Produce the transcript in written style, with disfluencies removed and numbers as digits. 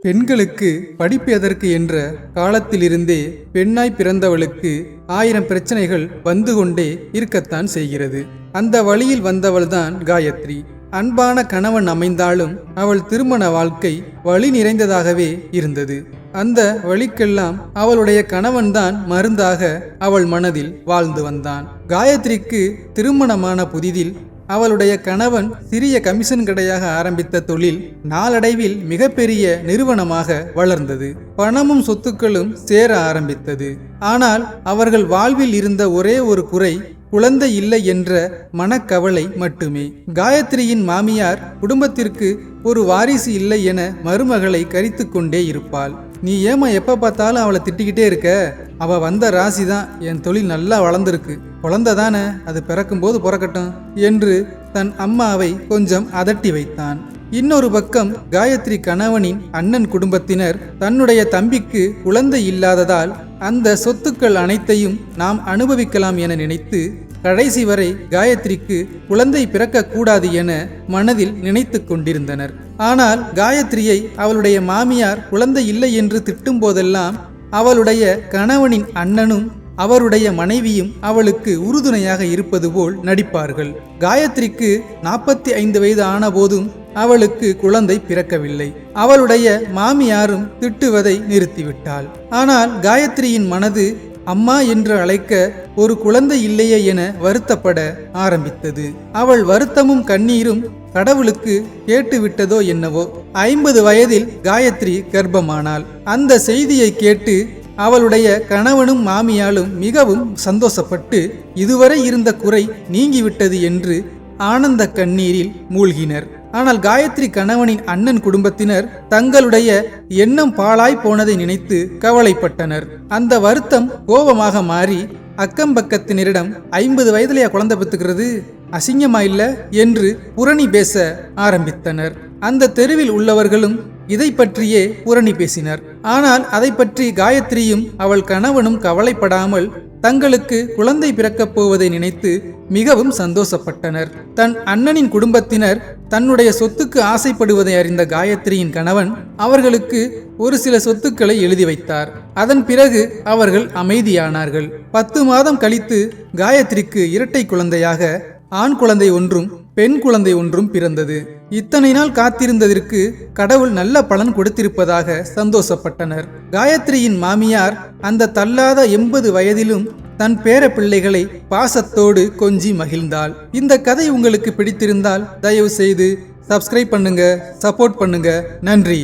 பெண்களுக்கு படிப்பு எதற்கு என்ற காலத்திலிருந்தே பெண்ணாய் பிறந்தவளுக்கு 1000 பிரச்சனைகள் வந்து கொண்டே இருக்கத்தான் செய்கிறது. அந்த வழியில் வந்தவள்தான் காயத்ரி. அன்பான கணவன் அமைந்தாலும் அவள் திருமண வாழ்க்கை வலி நிறைந்ததாகவே இருந்தது. அந்த வழிக்கெல்லாம் அவளுடைய கணவன்தான் மருந்தாக அவள் மனதில் வாழ்ந்து வந்தான். காயத்ரிக்கு திருமணமான புதிதில் அவளுடைய கணவன் சிறிய கமிஷன் கடையாக ஆரம்பித்த தொழில் நாளடைவில் மிகப்பெரிய நிறுவனமாக வளர்ந்தது. பணமும் சொத்துக்களும் சேர ஆரம்பித்தது. ஆனால் அவர்கள் வாழ்வில் இருந்த ஒரே ஒரு குறை குழந்தை இல்லை என்ற மனக்கவலை மட்டுமே. காயத்ரியின் மாமியார் குடும்பத்திற்கு ஒரு வாரிசு இல்லை என மருமகளை கரித்து கொண்டே இருப்பாள். நீ ஏமா எப்ப பார்த்தாலும் அவளை திட்டிக்கிட்டே இருக்க? அவ வந்த ராசி தான், என் தொழில் நல்லா வளர்ந்துருக்கு, குழந்தை தானே, அது பிறக்கும்போது பிறக்கட்டும் என்று தன் அம்மாவை கொஞ்சம் அதட்டி வைத்தான். இன்னொரு பக்கம் காயத்ரி கணவனின் அண்ணன் குடும்பத்தினர் தன்னுடைய தம்பிக்கு குழந்தை இல்லாததால் அந்த சொத்துக்கள் அனைத்தையும் நாம் அனுபவிக்கலாம் என நினைத்து கடைசி வரை காயத்ரிக்கு குழந்தை பிறக்கக்கூடாது என மனதில் நினைத்து கொண்டிருந்தனர். ஆனால் காயத்ரியை அவளுடைய மாமியார் குழந்தை இல்லை என்று திட்டும் போதெல்லாம் அவளுடைய கணவனின் அண்ணனும் அவருடைய மனைவியும் அவளுக்கு உறுதுணையாக இருப்பது போல் நடிப்பார்கள். காயத்ரிக்கு 45 வயது ஆன போதும் அவளுக்கு குழந்தை பிறக்கவில்லை. அவளுடைய மாமியாரும் திட்டுவதை நிறுத்திவிட்டாள். ஆனால் காயத்ரியின் மனது அம்மா என்று அழைக்க ஒரு குழந்தை இல்லையே என வருத்தப்பட ஆரம்பித்தது. அவள் வருத்தமும் கண்ணீரும் கடவுளுக்கு கேட்டுவிட்டதோ என்னவோ. 50 வயதில் காயத்ரி கர்ப்பமானாள். அந்த செய்தியை கேட்டு அவளுடைய கணவனும் மாமியாலும் மிகவும் சந்தோஷப்பட்டு இதுவரை இருந்த குறை நீங்கிவிட்டது என்று ஆனந்த கண்ணீரில் மூழ்கினர். ஆனால் காயத்ரி கணவனின் அண்ணன் குடும்பத்தினர் தங்களுடைய எண்ணம் பாழாய் போனதை நினைத்து கவலைப்பட்டனர். அந்த வருத்தம் கோபமாக மாறி அக்கம்பக்கத்தினரிடம் 50 வயதிலேயே குழந்தை பெற்றுக்கிறது, அசிங்கமா இல்ல என்று புரணி பேச ஆரம்பித்தனர். அந்த தெருவில் உள்ளவர்களும் இதை பற்றியே புரணி பேசினர். ஆனால் அதை பற்றி காயத்ரியும் அவள் கணவனும் கவலைப்படாமல் தங்களுக்கு குழந்தை பிறக்கப் போவதை நினைத்து மிகவும் சந்தோஷப்பட்டனர். தன் அண்ணனின் குடும்பத்தினர் தன்னுடைய சொத்துக்கு ஆசைப்படுவதை அறிந்த காயத்ரியின் கணவன் அவர்களுக்கு ஒரு சில சொத்துக்களை எழுதி வைத்தார். அதன் பிறகு அவர்கள் அமைதியானார்கள். 10 மாதம் கழித்து காயத்ரிக்கு இரட்டை குழந்தையாக ஆண் குழந்தை ஒன்றும் பெண் குழந்தை ஒன்றும் பிறந்தது. இத்தனை நாள் காத்திருந்ததற்கு கடவுள் நல்ல பலன் கொடுத்திருப்பதாக சந்தோஷப்பட்டனர். காயத்ரியின் மாமியார் அந்த தள்ளாத 80 வயதிலும் தன் பேர பிள்ளைகளை பாசத்தோடு கொஞ்சி மகிழ்ந்தாள். இந்த கதை உங்களுக்கு பிடித்திருந்தால் தயவு செய்து சப்ஸ்கிரைப் பண்ணுங்க, சப்போர்ட் பண்ணுங்க. நன்றி.